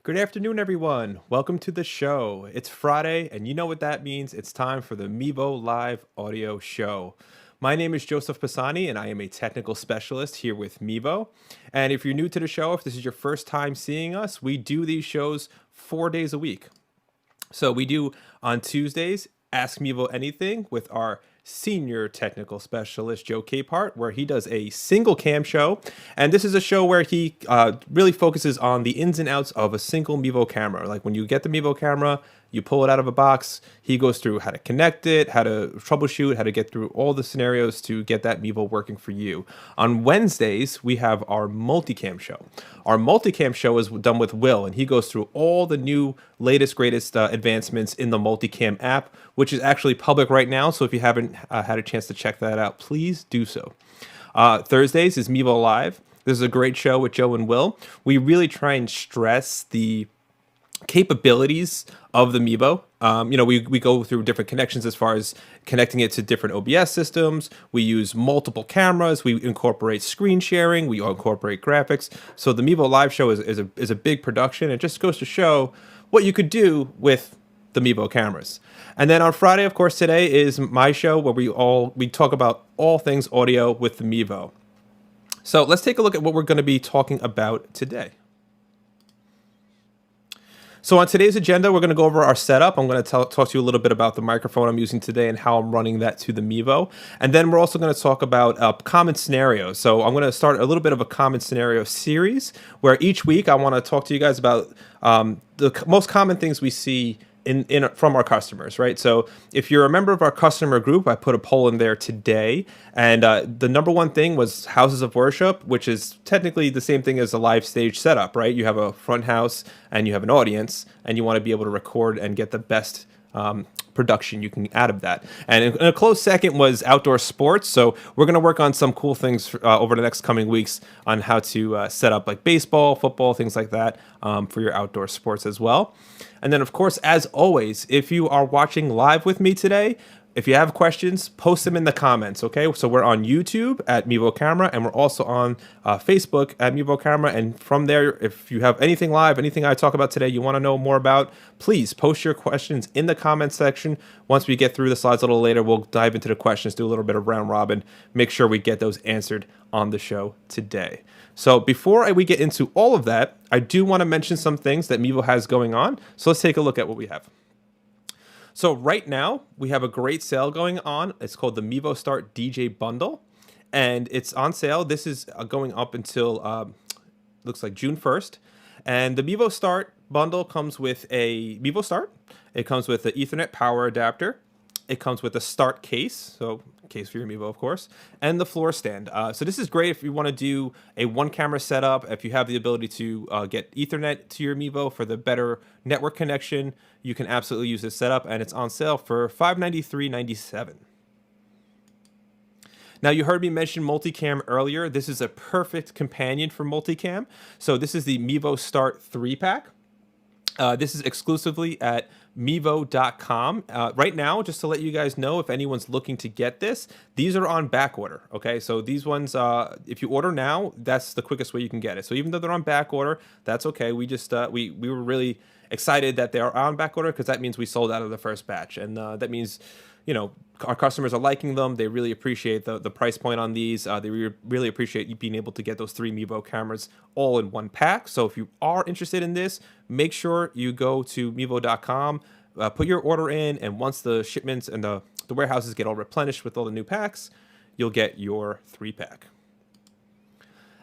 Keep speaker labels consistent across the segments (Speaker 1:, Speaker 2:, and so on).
Speaker 1: Good afternoon, everyone. Welcome to the show. It's Friday, and you know what that means. It's time for the Mevo Live Audio Show. My name is Joseph Pisani, and I am a technical specialist here with Mevo. And if you're new to the show, if this is your first time seeing us, we do these shows 4 days a week. So we do on Tuesdays, Ask Mevo Anything with our senior technical specialist, Joe Capehart, where he does a single cam show. And this is a show where he really focuses on the ins and outs of a single Mevo camera. Like when you get the Mevo camera, you pull it out of a box, he goes through how to connect it, how to troubleshoot, how to get through all the scenarios to get that Mevo working for you. On Wednesdays, we have our multicam show. Our multicam show is done with Will, and he goes through all the new, latest, greatest advancements in the multicam app, which is actually public right now. So if you haven't had a chance to check that out, please do so. Thursdays is Mevo Live. This is a great show with Joe and Will. We really try and stress the capabilities of the Mevo. We go through different connections as far as connecting it to different OBS systems. We use multiple cameras. We incorporate screen sharing. We incorporate graphics. So the Mevo Live show is a big production. It just goes to show what you could do with the Mevo cameras. And then on Friday, of course, today is my show where we talk about all things audio with the Mevo. So let's take a look at what we're going to be talking about today. So on today's agenda, we're going to go over our setup. I'm going to talk to you a little bit about the microphone I'm using today and how I'm running that to the Mevo. And then we're also going to talk about common scenarios. So I'm going to start a little bit of a common scenario series where each week I want to talk to you guys about the most common things we see from our customers, right? So if you're a member of our customer group, I put a poll in there today, and the number one thing was houses of worship, which is technically the same thing as a live stage setup, right? You have a front house and you have an audience, and you want to be able to record and get the best production you can out of that. And in a close second was outdoor sports. So we're going to work on some cool things over the next coming weeks on how to set up like baseball, football, things like that for your outdoor sports as well. And then, of course, as always, if you are watching live with me today, if you have questions, post them in the comments, okay? So we're on YouTube at Mevo Camera, and we're also on Facebook at Mevo Camera. And from there, if you have anything live, anything I talk about today you want to know more about, please post your questions in the comments section. Once we get through the slides a little later, we'll dive into the questions, do a little bit of round robin, make sure we get those answered on the show today. So before we get into all of that, I do want to mention some things that Mevo has going on. So let's take a look at what we have. So right now, we have a great sale going on. It's called the Mevo Start DJ Bundle, and it's on sale. This is going up until, looks like June 1st. And the Mevo Start bundle comes with a Mevo Start. It comes with the Ethernet power adapter. It comes with a start case, so case for your Mevo, of course, and the floor stand. So this is great if you want to do a one-camera setup. If you have the ability to get Ethernet to your Mevo for the better network connection, you can absolutely use this setup, and it's on sale for $593.97. Now, you heard me mention multicam earlier. This is a perfect companion for multicam. So this is the Mevo Start 3-pack. This is exclusively at mevo.com. Right now, just to let you guys know, if anyone's looking to get this, these are on back order. Okay, so these ones, if you order now, that's the quickest way you can get it. So even though they're on back order, that's okay. We just we were really excited that they are on back order because that means we sold out of the first batch, and that means, you know, our customers are liking them. They really appreciate the price point on these. They really appreciate you being able to get those 3 Mevo cameras all in one pack. So if you are interested in this, make sure you go to mevo.com, put your order in, and once the shipments and the warehouses get all replenished with all the new packs, you'll get your 3-pack.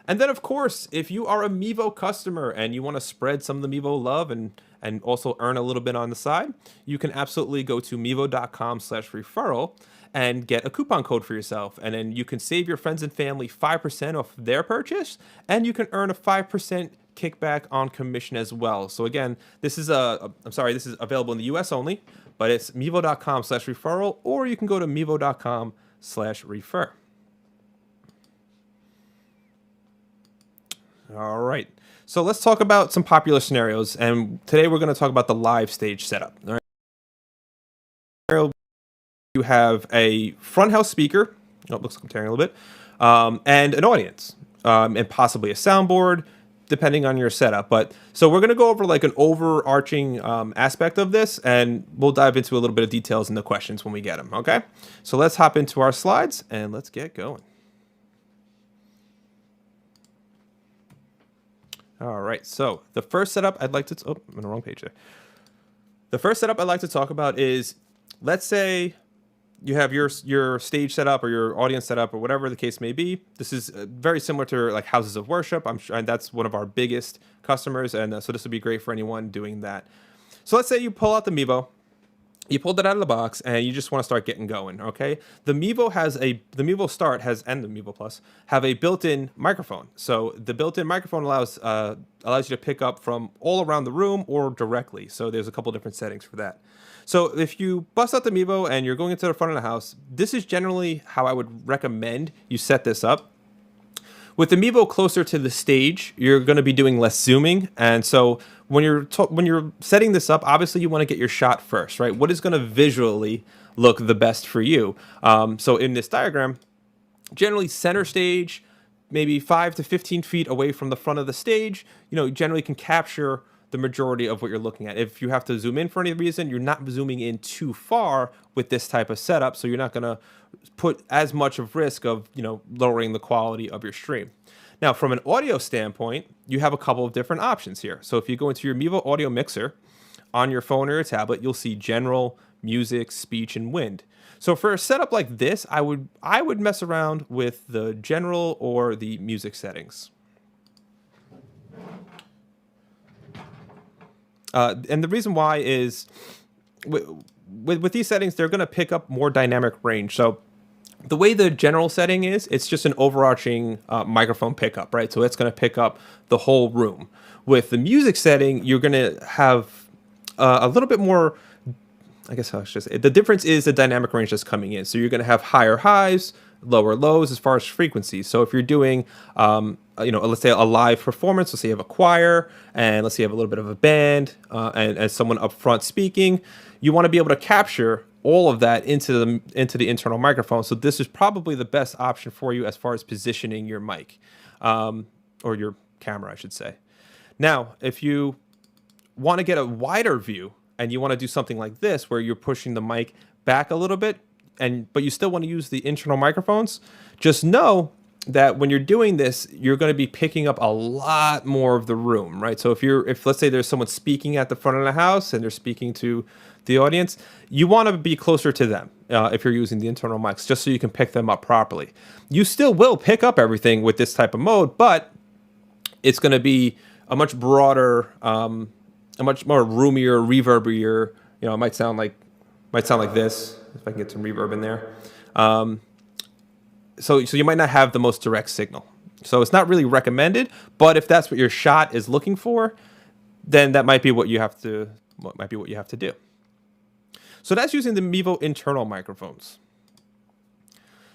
Speaker 1: And then, of course, if you are a Mevo customer and you want to spread some of the Mevo love and also earn a little bit on the side, you can absolutely go to mevo.com/referral and get a coupon code for yourself. And then you can save your friends and family 5% off their purchase, and you can earn a 5% kickback on commission as well. So again, this is available in the US only, but it's mevo.com/referral, or you can go to mevo.com/refer. All right, so let's talk about some popular scenarios, and today we're going to talk about the live stage setup. All right. You have a front house speaker. Oh, looks like I'm tearing a little bit, and an audience, and possibly a soundboard, depending on your setup. But so we're going to go over like an overarching aspect of this, and we'll dive into a little bit of details in the questions when we get them. Okay, so let's hop into our slides and let's get going. All right, so the first setup I'd like to, oh, I'm on the wrong page there. The first setup I'd like to talk about is, let's say you have your stage setup or your audience setup or whatever the case may be. This is very similar to like houses of worship. I'm sure, and that's one of our biggest customers, and so this would be great for anyone doing that. So let's say you pull out the Mevo. You pulled it out of the box and you just want to start getting going, okay? The Mevo Start has, and the Mevo Plus have a built-in microphone. So the built-in microphone allows you to pick up from all around the room or directly. So there's a couple different settings for that. So if you bust out the Mevo and you're going into the front of the house, this is generally how I would recommend you set this up. With the Mevo closer to the stage, you're going to be doing less zooming, and so when you're setting this up, obviously you want to get your shot first, right? What is going to visually look the best for you? So in this diagram, generally center stage, maybe 5 to 15 feet away from the front of the stage, generally can capture the majority of what you're looking at. If you have to zoom in for any reason, you're not zooming in too far with this type of setup, so you're not going to put as much of risk of lowering the quality of your stream. Now, from an audio standpoint, you have a couple of different options here. So if you go into your Mevo audio mixer on your phone or your tablet, you'll see general, music, speech, and wind. So for a setup like this, I would mess around with the general or the music settings. And the reason why is with these settings, they're going to pick up more dynamic range. So the way the general setting is, it's just an overarching microphone pickup, right? So it's going to pick up the whole room. With the music setting, you're going to have a little bit more, I guess I should say. The difference is the dynamic range that's coming in. So you're going to have higher highs, lower lows as far as frequency. So if you're doing, let's say a live performance, let's say you have a choir, and let's say you have a little bit of a band, and someone up front speaking, you want to be able to capture all of that into the internal microphone. So this is probably the best option for you as far as positioning your mic, or your camera, I should say. Now, if you want to get a wider view and you want to do something like this, where you're pushing the mic back a little bit, but you still want to use the internal microphones, just know that when you're doing this, you're going to be picking up a lot more of the room, right? So if let's say there's someone speaking at the front of the house and they're speaking to the audience, you want to be closer to them if you're using the internal mics, just so you can pick them up properly. You still will pick up everything with this type of mode, but it's going to be a much broader, a much more roomier, reverbier. It might sound like this, if I can get some reverb in there. So you might not have the most direct signal. So it's not really recommended, but if that's what your shot is looking for, then that might be what you have to do. So that's using the Mevo internal microphones.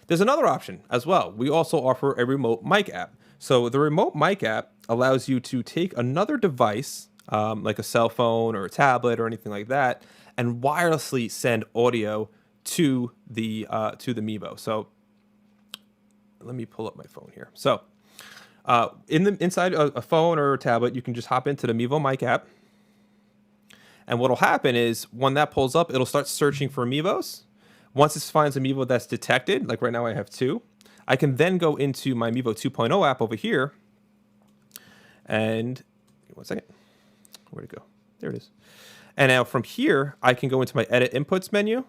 Speaker 1: There's another option as well. We also offer a remote mic app. So the remote mic app allows you to take another device, like a cell phone or a tablet or anything like that, and wirelessly send audio to the Mevo. So let me pull up my phone here. So inside a phone or a tablet, you can just hop into the Mevo mic app. And what'll happen is when that pulls up, it'll start searching for Mevos. Once it finds a Mevo that's detected, like right now I have 2, I can then go into my Mevo 2.0 app over here. And 1 second, where'd it go? There it is. And now from here, I can go into my edit inputs menu,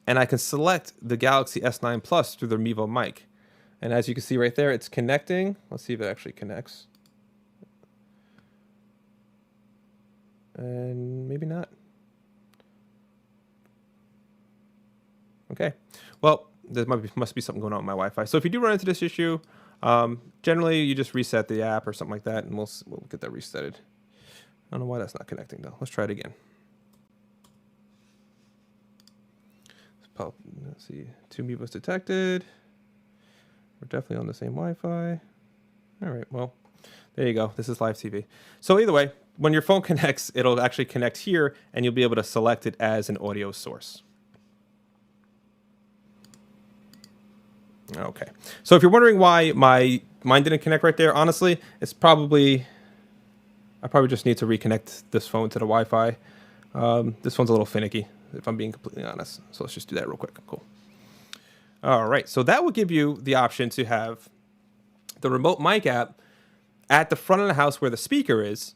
Speaker 1: and I can select the Galaxy S9 Plus through the Mevo mic. And as you can see right there, it's connecting. Let's see if it actually connects. And maybe not. Okay. Well, there must be something going on with my Wi-Fi. So if you do run into this issue, generally you just reset the app or something like that, and we'll get that resetted. I don't know why that's not connecting though. Let's try it again. Let's see. 2 Mevos detected. We're definitely on the same Wi-Fi. All right. Well, there you go. This is live TV. So either way, when your phone connects, it'll actually connect here, and you'll be able to select it as an audio source. Okay. So if you're wondering why mine didn't connect right there, honestly, it's probably I probably just need to reconnect this phone to the Wi-Fi. This one's a little finicky, if I'm being completely honest. So let's just do that real quick. Cool. All right, so that will give you the option to have the remote mic app at the front of the house where the speaker is,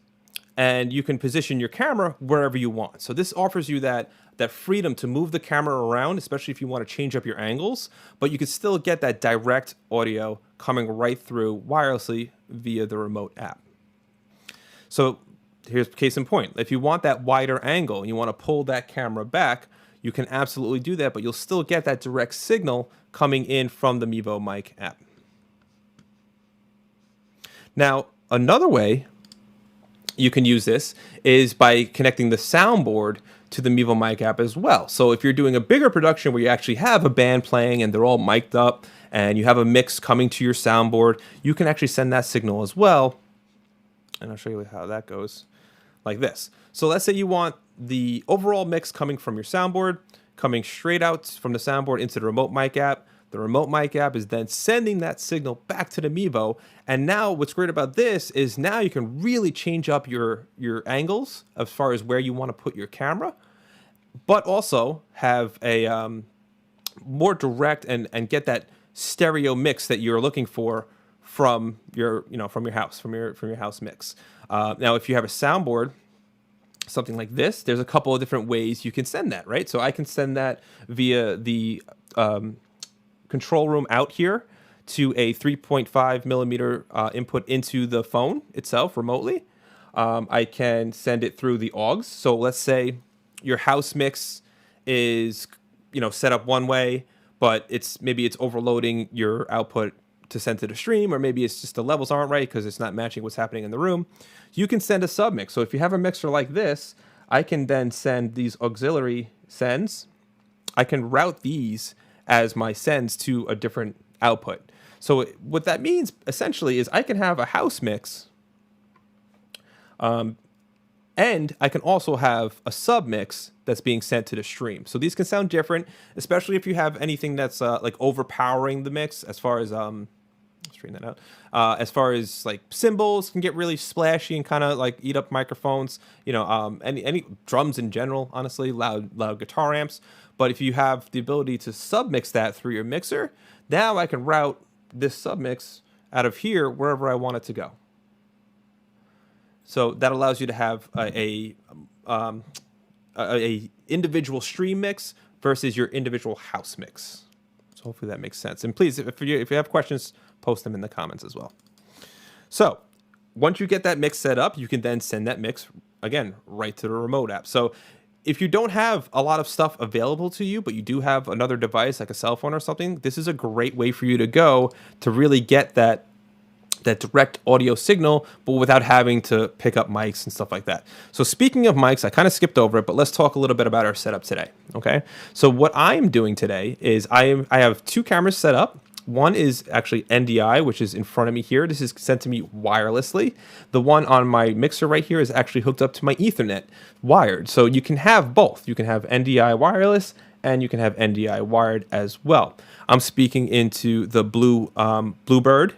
Speaker 1: and you can position your camera wherever you want. So this offers you that freedom to move the camera around, especially if you want to change up your angles, but you can still get that direct audio coming right through wirelessly via the remote app. So here's case in point. If you want that wider angle and you want to pull that camera back, you can absolutely do that, but you'll still get that direct signal coming in from the Mevo mic app. Now, another way you can use this is by connecting the soundboard to the Mevo mic app as well. So if you're doing a bigger production where you actually have a band playing and they're all mic'd up and you have a mix coming to your soundboard, you can actually send that signal as well. And I'll show you how that goes like this. So let's say you want the overall mix coming from your soundboard, coming straight out from the soundboard into the remote mic app. The remote mic app is then sending that signal back to the Mevo. And now what's great about this is now you can really change up your angles as far as where you want to put your camera, but also have a more direct and get that stereo mix that you're looking for from your house mix. Now, if you have a soundboard, something like this, there's a couple of different ways you can send that, right? So I can send that via the control room out here to a 3.5 millimeter input into the phone itself remotely. I can send it through the AUX. So let's say your house mix is, set up one way, but maybe it's overloading your output to send to the stream, or maybe it's just the levels aren't right because it's not matching what's happening in the room. You can send a submix. So if you have a mixer like this, I can then send these auxiliary sends. I can route these as my sends to a different output. So what that means essentially is I can have a house mix, and I can also have a submix that's being sent to the stream. So these can sound different, especially if you have anything that's like overpowering the mix as far as straighten that out. As far as like cymbals can get really splashy and kind of like eat up microphones, any drums in general, honestly, loud guitar amps. But if you have the ability to submix that through your mixer, now I can route this submix out of here wherever I want it to go. So that allows you to have a individual stream mix versus your individual house mix. So hopefully that makes sense. And please, if you have questions, post them in the comments as well. So once you get that mix set up, you can then send that mix, again, right to the remote app. So if you don't have a lot of stuff available to you, but you do have another device like a cell phone or something, this is a great way for you to go to really get that direct audio signal, but without having to pick up mics and stuff like that. So speaking of mics, I kind of skipped over it, but let's talk a little bit about our setup today, okay? So what I'm doing today is I have two cameras set up. One is actually NDI, which is in front of me here. This is sent to me wirelessly. The one on my mixer right here is actually hooked up to my Ethernet wired. So you can have both. You can have NDI wireless and you can have NDI wired as well. I'm speaking into the Bluebird,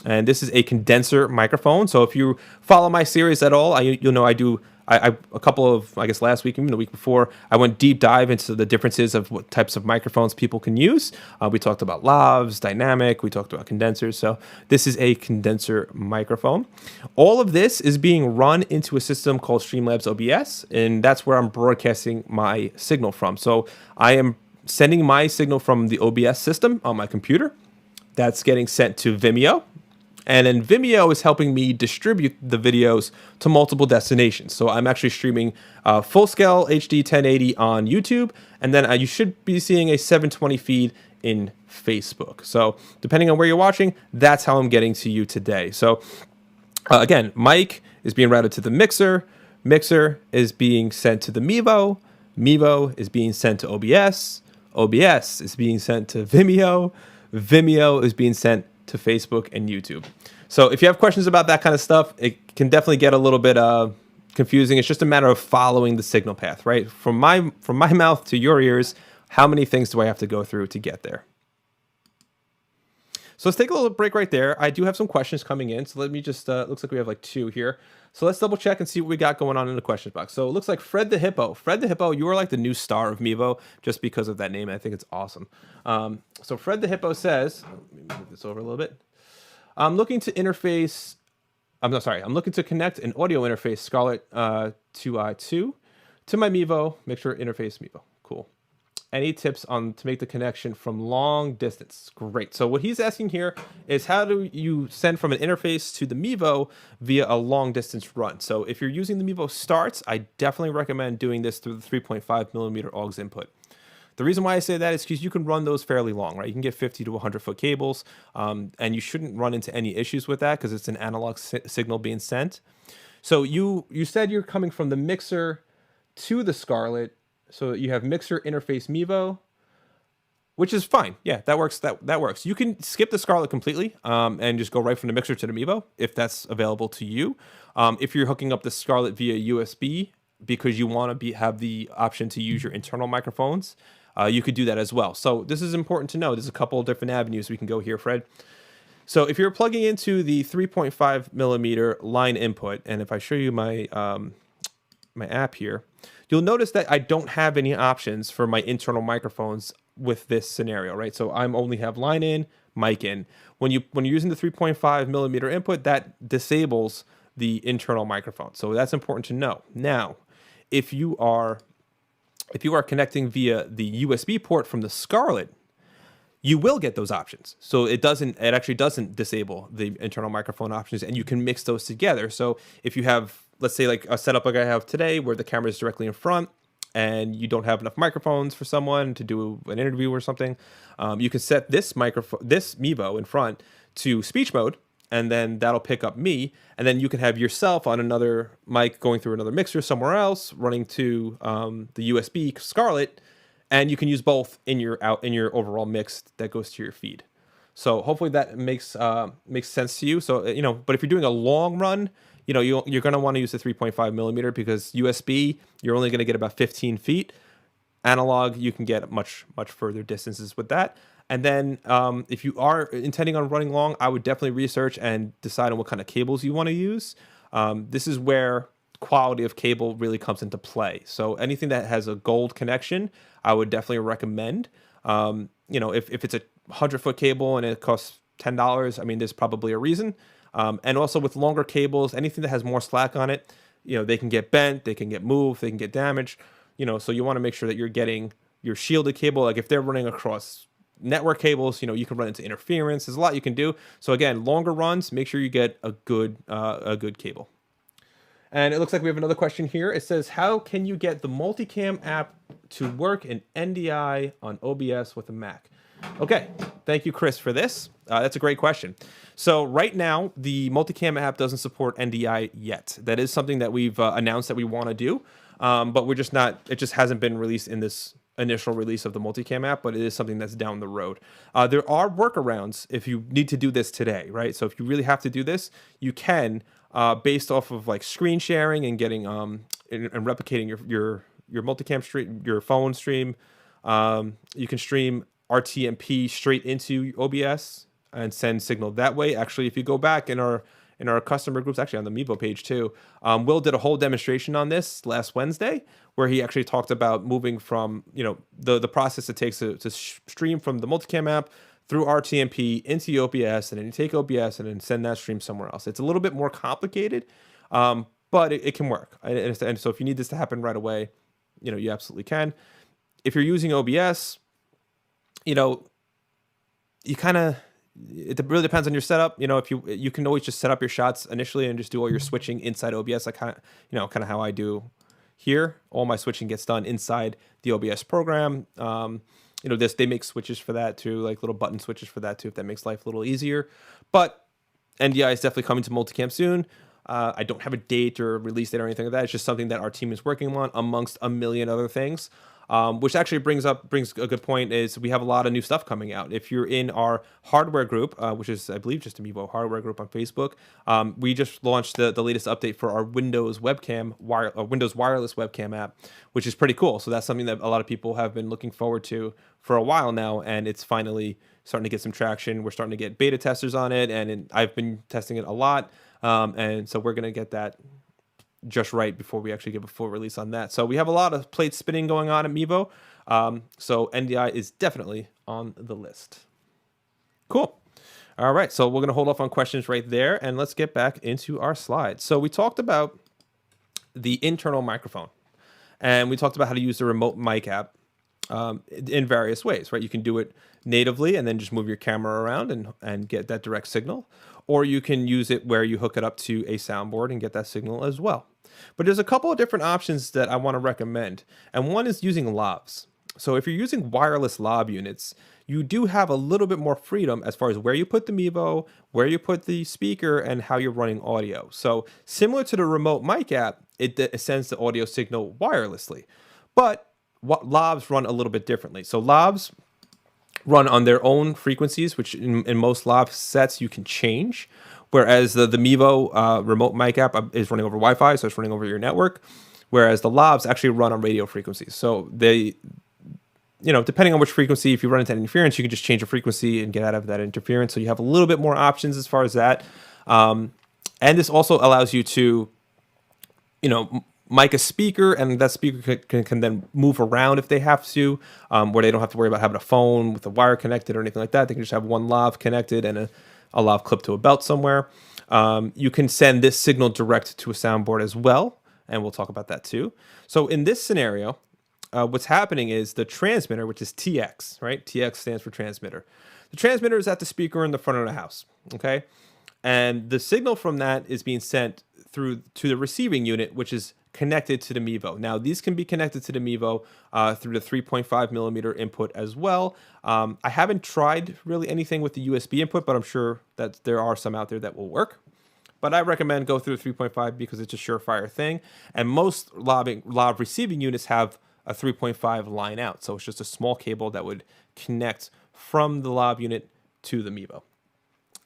Speaker 1: and this is a condenser microphone. So if you follow my series at all, you'll know I do a couple of, I guess last week, even the week before, I went deep dive into the differences of what types of microphones people can use. We talked about lavs, dynamic, we talked about condensers. So this is a condenser microphone. All of this is being run into a system called Streamlabs OBS, and that's where I'm broadcasting my signal from. So I am sending my signal from the OBS system on my computer. That's getting sent to Vimeo. And then Vimeo is helping me distribute the videos to multiple destinations. So I'm actually streaming full scale HD 1080 on YouTube. And then you should be seeing a 720 feed in Facebook. So depending on where you're watching, that's how I'm getting to you today. So again, mic is being routed to the mixer. Mixer is being sent to the Mevo. Mevo is being sent to OBS. OBS is being sent to Vimeo. Vimeo is being sent to Facebook and YouTube. So if you have questions about that kind of stuff, it can definitely get a little bit confusing. It's just a matter of following the signal path, right? From my mouth to your ears, how many things do I have to go through to get there? So let's take a little break right there. I do have some questions coming in. So let me just, looks like we have like two here. So let's double check and see what we got going on in the questions box. So it looks like Fred the Hippo. Fred the Hippo, you are like the new star of Mevo just because of that name. I think it's awesome. So Fred the Hippo says, let me move this over a little bit. I'm looking to interface, I'm looking to connect an audio interface Scarlett 2i2 to my Mevo, mixer interface Mevo. Cool. Any tips on to make the connection from long distance? Great. So what he's asking here is how do you send from an interface to the Mevo via a long distance run? So if you're using the Mevo starts, I definitely recommend doing this through the 3.5 millimeter AUX input. The reason why I say that is because you can run those fairly long, right? You can get 50 to 100 foot cables, and you shouldn't run into any issues with that because it's an analog signal being sent. So you said you're coming from the mixer to the Scarlett. So you have mixer interface Mevo, which is fine. Yeah, that works. That works. You can skip the Scarlett completely and just go right from the mixer to the Mevo if that's available to you. If you're hooking up the Scarlett via USB because you want to have the option to use your internal microphones, you could do that as well. So this is important to know. There's a couple of different avenues we can go here, Fred. So if you're plugging into the 3.5 millimeter line input, and if I show you my my app here, you'll notice that I don't have any options for my internal microphones with this scenario, right? So I'm only have line in, mic in. When you're using the 3.5 millimeter input, that disables the internal microphone. So that's important to know. Now, if you are connecting via the USB port from the Scarlett, you will get those options. So it actually doesn't disable the internal microphone options, and you can mix those together. So if you have, let's say like a setup like I have today where the camera is directly in front and you don't have enough microphones for someone to do an interview or something, you can set this Mevo in front to speech mode, and then that'll pick up me, and then you can have yourself on another mic going through another mixer somewhere else, running to the USB Scarlett, and you can use both in your overall mix that goes to your feed. So hopefully that makes sense to you. So but if you're doing a long run, you're going to want to use the 3.5 millimeter because USB you're only going to get about 15 feet. Analog you can get much further distances with that. And then if you are intending on running long, I would definitely research and decide on what kind of cables you want to use. This is where quality of cable really comes into play. So anything that has a gold connection, I would definitely recommend. If it's a 100-foot cable and it costs $10, I mean, there's probably a reason. And also with longer cables, anything that has more slack on it, they can get bent, they can get moved, they can get damaged. So you want to make sure that you're getting your shielded cable. Like if they're running across network cables, you can run into interference. There's a lot you can do. So again, longer runs, make sure you get a good cable. And it looks like we have another question here. It says, how can you get the multicam app to work in NDI on OBS with a Mac? Okay, thank you, Chris, for this. That's a great question. So right now, the multicam app doesn't support NDI yet. That is something that we've announced that we want to do, but we're just not. It just hasn't been released in this initial release of the multicam app, but it is something that's down the road. There are workarounds if you need to do this today, right? So if you really have to do this, you can, based off of like screen sharing and getting and replicating your multicam stream, your phone stream. You can stream RTMP straight into OBS and send signal that way. Actually, if you go back in our customer groups, actually on the Mevo page too, Will did a whole demonstration on this last Wednesday, where he actually talked about moving from the process it takes to stream from the multicam app through RTMP into OBS, and then you take OBS and then send that stream somewhere else. It's a little bit more complicated, but it can work. And so if you need this to happen right away, you absolutely can. If you're using OBS, you kind of, it really depends on your setup. If you can always just set up your shots initially and just do all your switching inside OBS. Like kind of how I do here. All my switching gets done inside the OBS program. They make switches for that too, like little button switches for that too, if that makes life a little easier. But NDI is definitely coming to multicam soon. I don't have a date or release date or anything like that. It's just something that our team is working on amongst a million other things. which actually brings a good point. Is we have a lot of new stuff coming out. If you're in our hardware group, which is I believe just a Mevo hardware group on Facebook, we just launched the latest update for our Windows Windows wireless webcam app, which is pretty cool. So that's something that a lot of people have been looking forward to for a while now, and it's finally starting to get some traction. We're starting to get beta testers on it, and I've been testing it a lot, and so we're gonna get that just right before we actually give a full release on that. So we have a lot of plates spinning going on at Mevo. So NDI is definitely on the list. Cool. All right, so we're going to hold off on questions right there, and let's get back into our slides. So we talked about the internal microphone, and we talked about how to use the remote mic app in various ways, right? You can do it natively and then just move your camera around and get that direct signal, or you can use it where you hook it up to a soundboard and get that signal as well. But there's a couple of different options that I want to recommend, and one is using lavs. So if you're using wireless lav units, you do have a little bit more freedom as far as where you put the Mevo, where you put the speaker, and how you're running audio. So similar to the remote mic app, it sends the audio signal wirelessly. But lavs run a little bit differently. So lavs run on their own frequencies, which in most lav sets you can change. Whereas the Mevo remote mic app is running over Wi-Fi, so it's running over your network. Whereas the lavs actually run on radio frequencies. So they, depending on which frequency, if you run into interference, you can just change the frequency and get out of that interference. So you have a little bit more options as far as that. And this also allows you to, mic a speaker, and that speaker can then move around if they have to, where they don't have to worry about having a phone with a wire connected or anything like that. They can just have one lav connected and a lav clipped to a belt somewhere. You can send this signal direct to a soundboard as well, and we'll talk about that too. So in this scenario, what's happening is the transmitter, which is TX, right? TX stands for transmitter. The transmitter is at the speaker in the front of the house, okay? And the signal from that is being sent through to the receiving unit, which is connected to the Mevo. Now, these can be connected to the Mevo through the 3.5 millimeter input as well. I haven't tried really anything with the USB input, but I'm sure that there are some out there that will work. But I recommend go through 3.5 because it's a surefire thing. And most lav receiving units have a 3.5 line out. So it's just a small cable that would connect from the lav unit to the Mevo.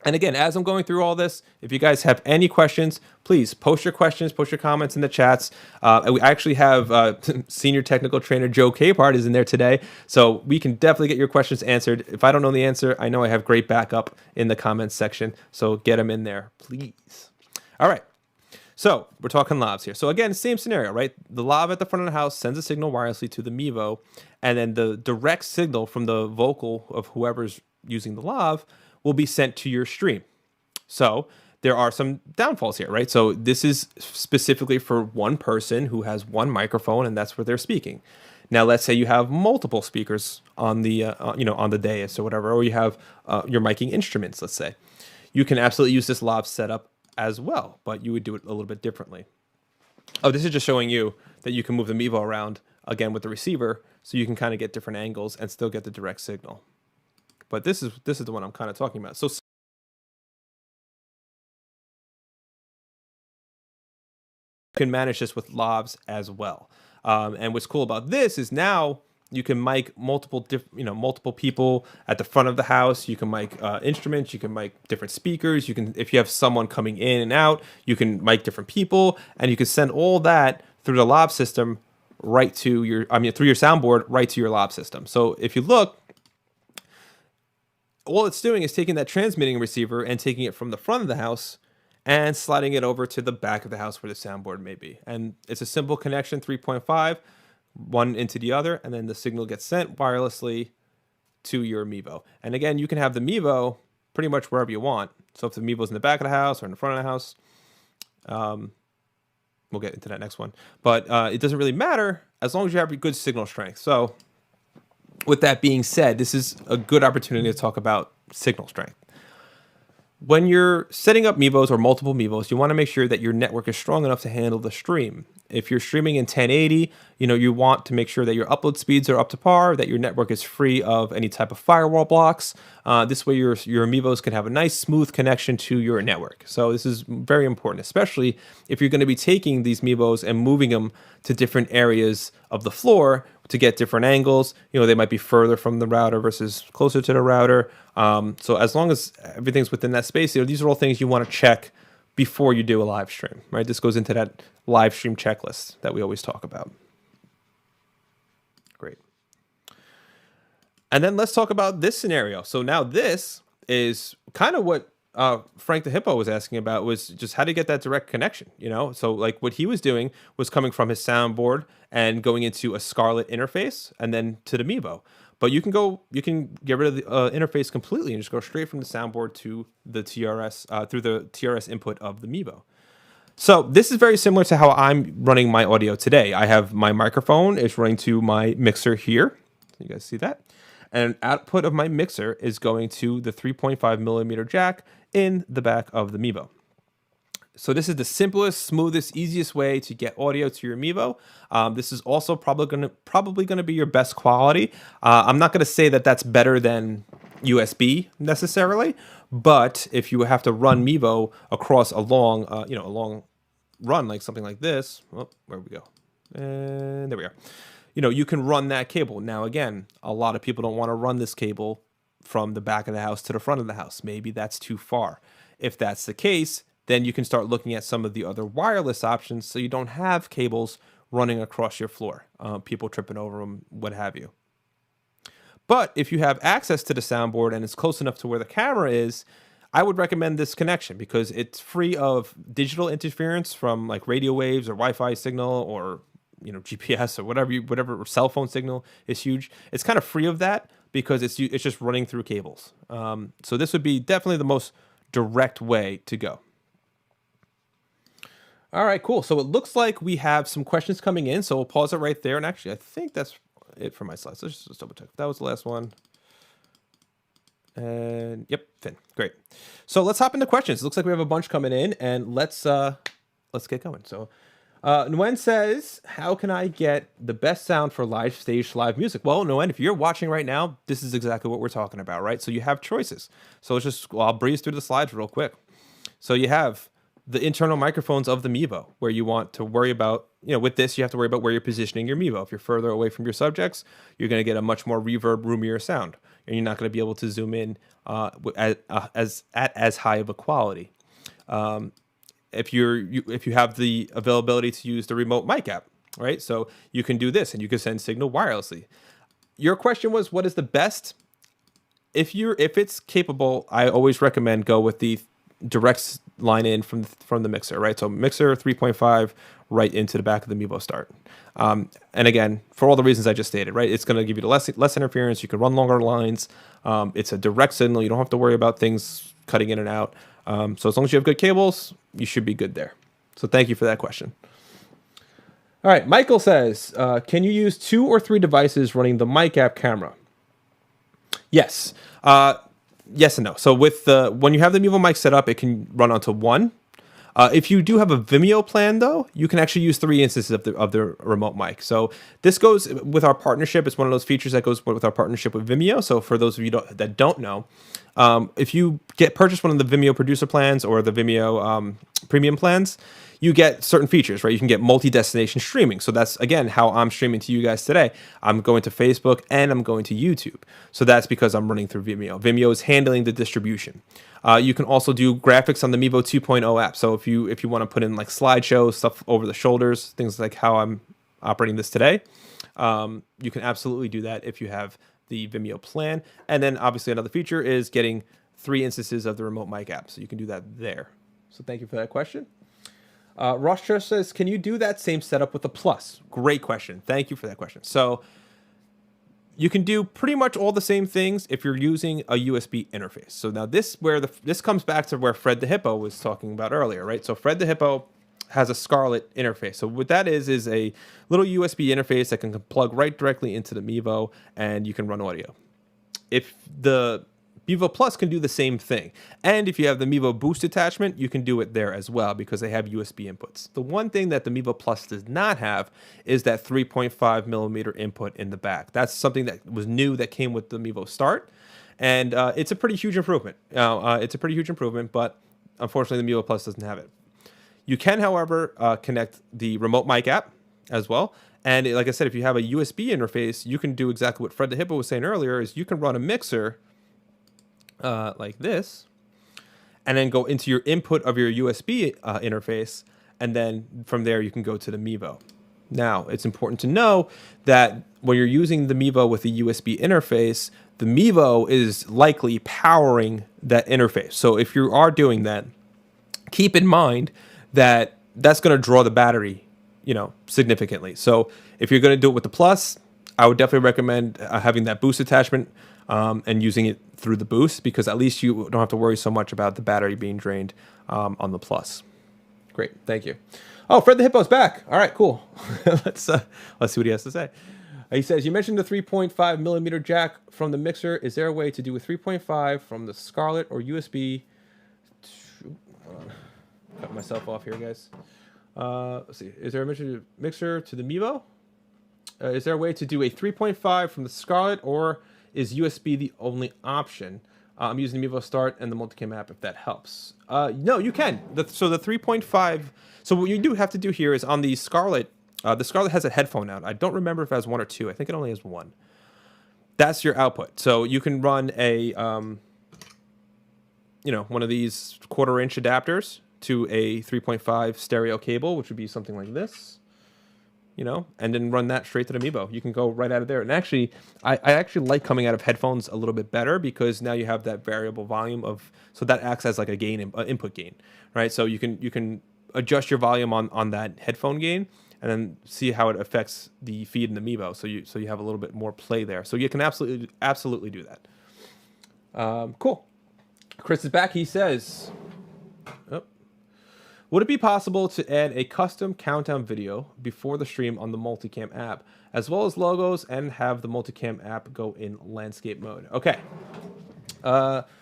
Speaker 1: And again, as I'm going through all this, if you guys have any questions, please post your questions, post your comments in the chats. We actually have senior technical trainer Joe Capehart is in there today, so we can definitely get your questions answered. If I don't know the answer, I know I have great backup in the comments section, so get them in there, please. All right, so we're talking lavs here. So again, same scenario, right? The lav at the front of the house sends a signal wirelessly to the Mevo, and then the direct signal from the vocal of whoever's using the lav will be sent to your stream. So there are some downfalls here, right? So this is specifically for one person who has one microphone, and that's where they're speaking. Now, let's say you have multiple speakers on the on the dais or whatever, or you have your miking instruments. Let's say you can absolutely use this lav setup as well, but you would do it a little bit differently. Oh, this is just showing you that you can move the Mevo around again with the receiver, so you can kind of get different angles and still get the direct signal. But this is the one I'm kind of talking about. So you can manage this with lavs as well. And what's cool about this is now you can mic multiple people at the front of the house. You can mic instruments. You can mic different speakers. You can, if you have someone coming in and out, you can mic different people, and you can send all that through the lav system right to your, through your soundboard right to your lav system. So if you look, all it's doing is taking that transmitting receiver and taking it from the front of the house and sliding it over to the back of the house where the soundboard may be. And it's a simple connection, 3.5, one into the other, and then the signal gets sent wirelessly to your Mevo. And again, you can have the Mevo pretty much wherever you want. So if the Mevo's in the back of the house or in the front of the house, we'll get into that next one. But it doesn't really matter as long as you have good signal strength. So with that being said, this is a good opportunity to talk about signal strength. When you're setting up Mevos or multiple Mevos, you want to make sure that your network is strong enough to handle the stream. If you're streaming in 1080, you want to make sure that your upload speeds are up to par, that your network is free of any type of firewall blocks. This way your Mevos can have a nice smooth connection to your network. So this is very important, especially if you're going to be taking these Mevos and moving them to different areas of the floor to get different angles. They might be further from the router versus closer to the router. So as long as everything's within that space, these are all things you want to check before you do a live stream, right? This goes into that live stream checklist that we always talk about. Great. And then let's talk about this scenario. So now this is kind of what Frank the Hippo was asking about, was just how to get that direct connection, So like what he was doing was coming from his soundboard and going into a Scarlett interface and then to the Mevo. But you can get rid of the interface completely and just go straight from the soundboard to the TRS through the TRS input of the Mevo. So this is very similar to how I'm running my audio today. I have my microphone is running to my mixer here. You guys see that? And output of my mixer is going to the 3.5 millimeter jack in the back of the Mevo. So this is the simplest, smoothest, easiest way to get audio to your Mevo. This is also probably going to be your best quality. I'm not going to say that that's better than USB necessarily, but if you have to run Mevo across a long, a long run like something like this, where we go, and there we are. You can run that cable. Now, again, a lot of people don't want to run this cable from the back of the house to the front of the house. Maybe that's too far. If that's the case, then you can start looking at some of the other wireless options so you don't have cables running across your floor, people tripping over them, what have you. But if you have access to the soundboard and it's close enough to where the camera is, I would recommend this connection because it's free of digital interference from like radio waves or Wi-Fi signal or GPS or whatever cell phone signal is huge. It's kind of free of that because it's just running through cables. So this would be definitely the most direct way to go. All right, cool. So it looks like we have some questions coming in. So we'll pause it right there. And actually, I think that's it for my slides. Let's just double check. That was the last one. And yep, Finn. Great. So let's hop into questions. It looks like we have a bunch coming in, and let's get going. So Nguyen says, how can I get the best sound for live stage live music? Well, Nguyen, if you're watching right now, this is exactly what we're talking about, right? So you have choices. So I'll breeze through the slides real quick. So you have the internal microphones of the Mevo, where you want to worry about, with this, you have to worry about where you're positioning your Mevo. If you're further away from your subjects, you're going to get a much more reverb, roomier sound, and you're not going to be able to zoom in at as high of a quality. If you have the availability to use the remote mic app, right? So you can do this, and you can send signal wirelessly. Your question was, what is the best? If it's capable, I always recommend go with the direct line in from the mixer, right? So mixer 3.5 right into the back of the Mevo start. And again, for all the reasons I just stated, right? It's going to give you less interference. You can run longer lines. It's a direct signal. You don't have to worry about things cutting in and out. So as long as you have good cables, you should be good there. So thank you for that question. All right, Michael says, can you use 2 or 3 devices running the mic app camera? Yes. Yes and no. So when you have the Mevo mic set up, it can run onto 1. If you do have a Vimeo plan, though, you can actually use 3 instances of the remote mic. So this goes with our partnership. It's one of those features that goes with our partnership with Vimeo. So for those of you that don't know, if you purchase one of the Vimeo producer plans or the Vimeo premium plans, you get certain features, right? You can get multi-destination streaming. So that's, again, how I'm streaming to you guys today. I'm going to Facebook and I'm going to YouTube. So that's because I'm running through Vimeo. Vimeo is handling the distribution. You can also do graphics on the Mevo 2.0 app. So if you want to put in like slideshows, stuff over the shoulders, things like how I'm operating this today, you can absolutely do that if you have the Vimeo plan. And then obviously another feature is getting 3 instances of the remote mic app. So you can do that there. So thank you for that question. Ross Church says, can you do that same setup with a Plus? Great question. Thank you for that question. So you can do pretty much all the same things if you're using a USB interface. So now this comes back to where Fred the Hippo was talking about earlier, right? So Fred the Hippo has a Scarlett interface. So what that is a little USB interface that can plug right directly into the Mevo, and you can run audio. If the Mevo Plus can do the same thing. And if you have the Mevo Boost attachment, you can do it there as well because they have USB inputs. The one thing that the Mevo Plus does not have is that 3.5 millimeter input in the back. That's something that was new that came with the Mevo Start. And it's a pretty huge improvement. But unfortunately the Mevo Plus doesn't have it. You can, however, connect the remote mic app as well. And like I said, if you have a USB interface, you can do exactly what Fred the Hippo was saying earlier, is you can run a mixer like this, and then go into your input of your USB interface, and then from there you can go to the Mevo. Now, it's important to know that when you're using the Mevo with a USB interface, the Mevo is likely powering that interface. So if you are doing that, keep in mind that that's going to draw the battery, significantly. So if you're going to do it with the Plus, I would definitely recommend having that boost attachment and using it through the boost, because at least you don't have to worry so much about the battery being drained on the Plus. Great, thank you. Oh, Fred the Hippo's back. All right, cool. let's see what he has to say. He says, you mentioned the 3.5 millimeter jack from the mixer. Is there a way to do a 3.5 from the Scarlett or USB? Cut myself off here, guys. Let's see. Is there a mixer to the Mevo? Is there a way to do a 3.5 from the Scarlett, or is USB the only option? I'm using the Mevo Start and the Multicam app if that helps. No, you can. So the 3.5. So what you do have to do here is on the Scarlett has a headphone out. I don't remember if it has one or two. I think it only has one. That's your output. So you can run a, one of these 1/4-inch adapters to a 3.5 stereo cable, which would be something like this, and then run that straight to the Mevo. You can go right out of there. And actually, I actually like coming out of headphones a little bit better, because now you have that variable volume so that acts as like a gain, input gain, right? So you can adjust your volume on that headphone gain, and then see how it affects the feed in the Mevo. So you have a little bit more play there. So you can absolutely do that. Cool. Chris is back. He says, would it be possible to add a custom countdown video before the stream on the Multicam app, as well as logos, and have the Multicam app go in landscape mode? Okay.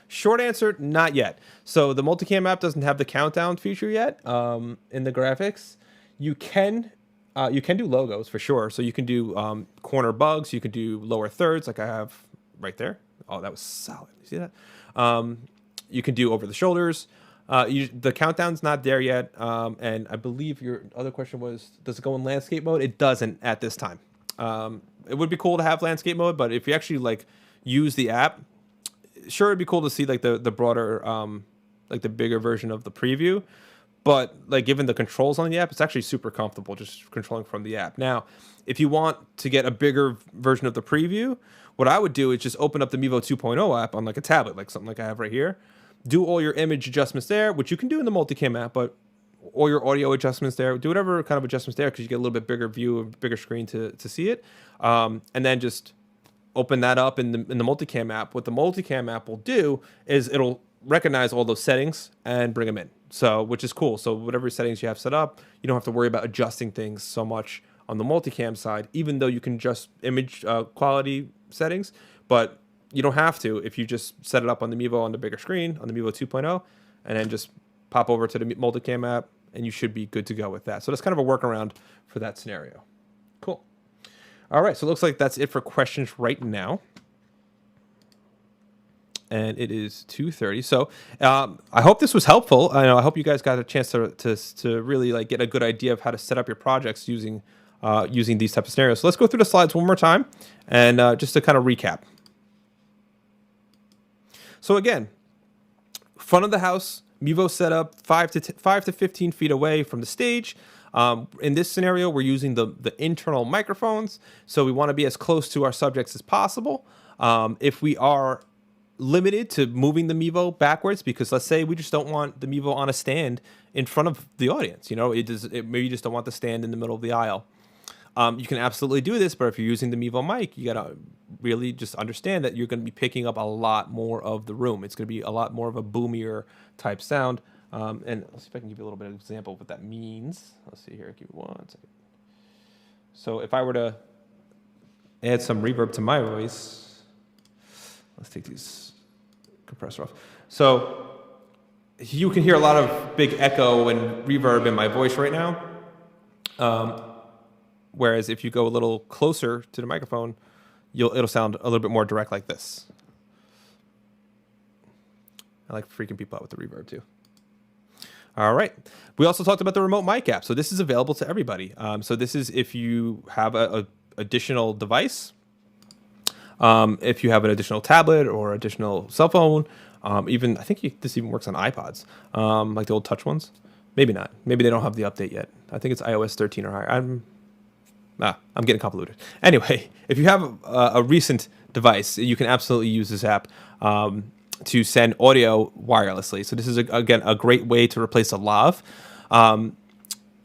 Speaker 1: Short answer, not yet. So the Multicam app doesn't have the countdown feature yet in the graphics. You can do logos for sure. So you can do corner bugs. You can do lower thirds, like I have right there. Oh, that was solid. You see that? You can do over the shoulders. The countdown's not there yet. And I believe your other question was, does it go in landscape mode? It doesn't at this time. It would be cool to have landscape mode, but if you actually use the app, sure, it'd be cool to see the broader, the bigger version of the preview. But given the controls on the app, it's actually super comfortable just controlling from the app. Now, if you want to get a bigger version of the preview, what I would do is just open up the Mevo 2.0 app on a tablet, something like I have right here. Do all your image adjustments there, which you can do in the Multicam app, but all your audio adjustments there. Do whatever kind of adjustments there, because you get a little bit bigger view, a bigger screen to see it. And then just open that up in the Multicam app. What the Multicam app will do is it'll recognize all those settings and bring them in. So, which is cool. So whatever settings you have set up, you don't have to worry about adjusting things so much on the Multicam side, even though you can adjust image quality settings, but you don't have to if you just set it up on the Mevo on the bigger screen, on the Mevo 2.0, and then just pop over to the Multicam app, and you should be good to go with that. So that's kind of a workaround for that scenario. Cool. All right, so it looks like that's it for questions right now. And it is 2:30. So I hope this was helpful. I hope you guys got a chance to really get a good idea of how to set up your projects using these types of scenarios. So let's go through the slides one more time, and just to kind of recap. So again, front of the house, Mevo set up 5 to 15 feet away from the stage. In this scenario, we're using the internal microphones, so we want to be as close to our subjects as possible. If we are limited to moving the Mevo backwards, because let's say we just don't want the Mevo on a stand in front of the audience, maybe you just don't want the stand in the middle of the aisle. You can absolutely do this, but if you're using the Mevo mic, you gotta really just understand that you're going to be picking up a lot more of the room. It's going to be a lot more of a boomier type sound. And let's see if I can give you a little bit of an example of what that means. Let's see here. Give me 1 second. So if I were to add some reverb to my voice, let's take these compressor off. So you can hear a lot of big echo and reverb in my voice right now. Whereas if you go a little closer to the microphone, it'll sound a little bit more direct like this. I like freaking people out with the reverb too. All right. We also talked about the remote mic app. So this is available to everybody. So this is if you have a additional device, if you have an additional tablet or additional cell phone, even I think this even works on iPods, like the old touch ones. Maybe not. Maybe they don't have the update yet. I think it's iOS 13 or higher. I'm getting convoluted. Anyway, if you have a recent device, you can absolutely use this app to send audio wirelessly. So this is, again, a great way to replace a lav.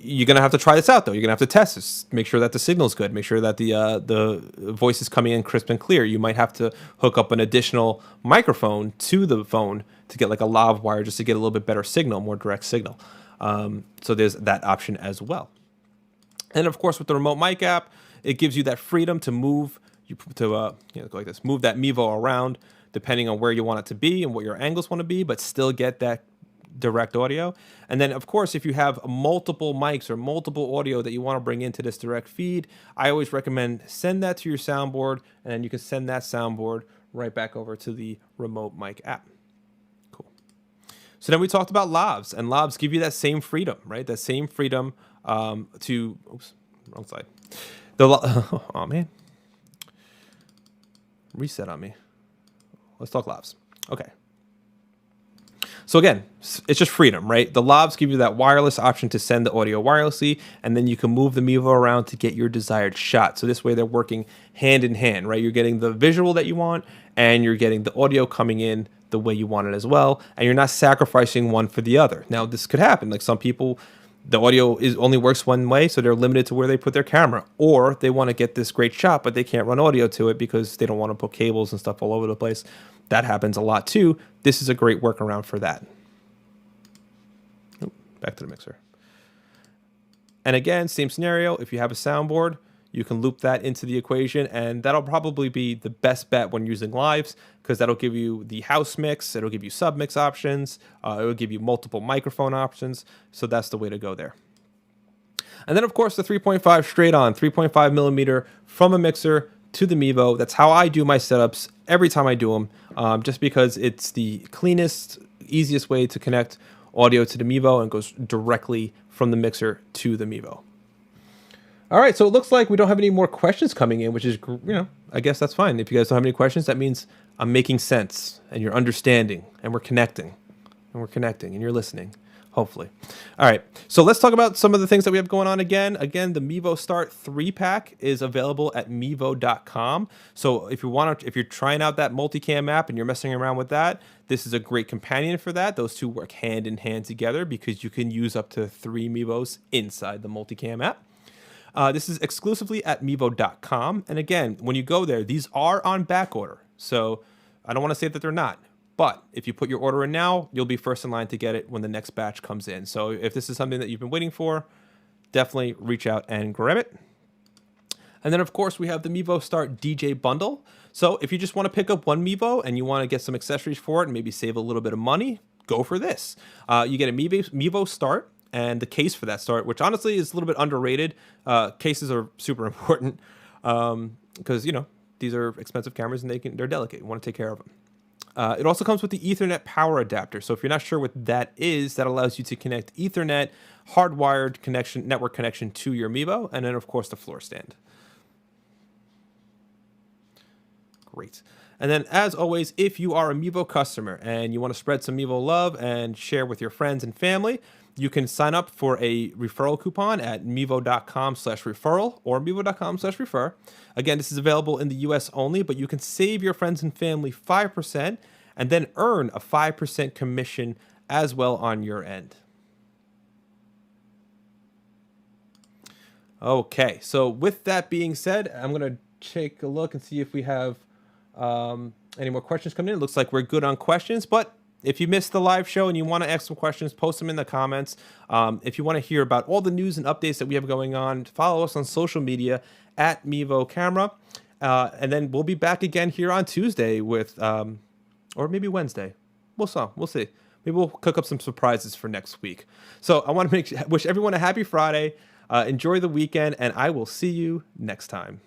Speaker 1: You're going to have to try this out, though. You're going to have to test this. Make sure that the signal's good. Make sure that the voice is coming in crisp and clear. You might have to hook up an additional microphone to the phone to get like a lav wire just to get a little bit better signal, more direct signal. So there's that option as well. And of course, with the remote mic app, it gives you that freedom to move, go like this, move that Mevo around depending on where you want it to be and what your angles want to be, but still get that direct audio. And then, of course, if you have multiple mics or multiple audio that you want to bring into this direct feed, I always recommend send that to your soundboard, and then you can send that soundboard right back over to the remote mic app. Cool. So then we talked about lavs, and lavs give you that same freedom, right? That same freedom to, oops, wrong side. Oh man, reset on me. Let's talk lavs. Okay. So again, it's just freedom, right? The lavs give you that wireless option to send the audio wirelessly, and then you can move the Mevo around to get your desired shot. So this way they're working hand in hand, right? You're getting the visual that you want, and you're getting the audio coming in the way you want it as well, and you're not sacrificing one for the other. Now, this could happen. Like some people, the audio only works one way, so they're limited to where they put their camera, or they want to get this great shot, but they can't run audio to it because they don't want to put cables and stuff all over the place. That happens a lot too. This is a great workaround for that. Back to the mixer. And again, same scenario. If you have a soundboard, you can loop that into the equation, and that'll probably be the best bet when using lives, because that'll give you the house mix, it'll give you sub mix options, it'll give you multiple microphone options. So that's the way to go there. And then, of course, the 3.5 straight on, 3.5 millimeter from a mixer to the Mevo. That's how I do my setups every time I do them, just because it's the cleanest, easiest way to connect audio to the Mevo and goes directly from the mixer to the Mevo. All right, so it looks like we don't have any more questions coming in, which is, I guess that's fine. If you guys don't have any questions, that means I'm making sense and you're understanding and we're connecting and you're listening. Hopefully. All right. So let's talk about some of the things that we have going on again. Again, the Mevo Start 3-pack is available at mevo.com. So if you're trying out that multicam app and you're messing around with that, this is a great companion for that. Those two work hand in hand together because you can use up to 3 Mevos inside the multicam app. This is exclusively at mevo.com. And again, when you go there, these are on back order. So I don't want to say that they're not. But if you put your order in now, you'll be first in line to get it when the next batch comes in. So if this is something that you've been waiting for, definitely reach out and grab it. And then, of course, we have the Mevo Start DJ bundle. So if you just want to pick up one Mevo and you want to get some accessories for it and maybe save a little bit of money, go for this. You get a Mevo Start and the case for that Start, which honestly is a little bit underrated. Cases are super important because, these are expensive cameras and they're delicate. You want to take care of them. It also comes with the Ethernet power adapter. So if you're not sure what that is, that allows you to connect Ethernet, hardwired network connection to your Mevo, and then, of course, the floor stand. Great. And then, as always, if you are a Mevo customer and you want to spread some Mevo love and share with your friends and family, you can sign up for a referral coupon at mevo.com/referral or mevo.com/refer. Again, this is available in the US only, but you can save your friends and family 5% and then earn a 5% commission as well on your end. Okay, so with that being said, I'm going to take a look and see if we have any more questions coming in. It looks like we're good on questions, but if you missed the live show and you want to ask some questions, post them in the comments. If you want to hear about all the news and updates that we have going on, follow us on social media at Mevo Camera. And then we'll be back again here on Tuesday with, or maybe Wednesday. We'll see. Maybe we'll cook up some surprises for next week. So I want to wish everyone a happy Friday. Enjoy the weekend, and I will see you next time.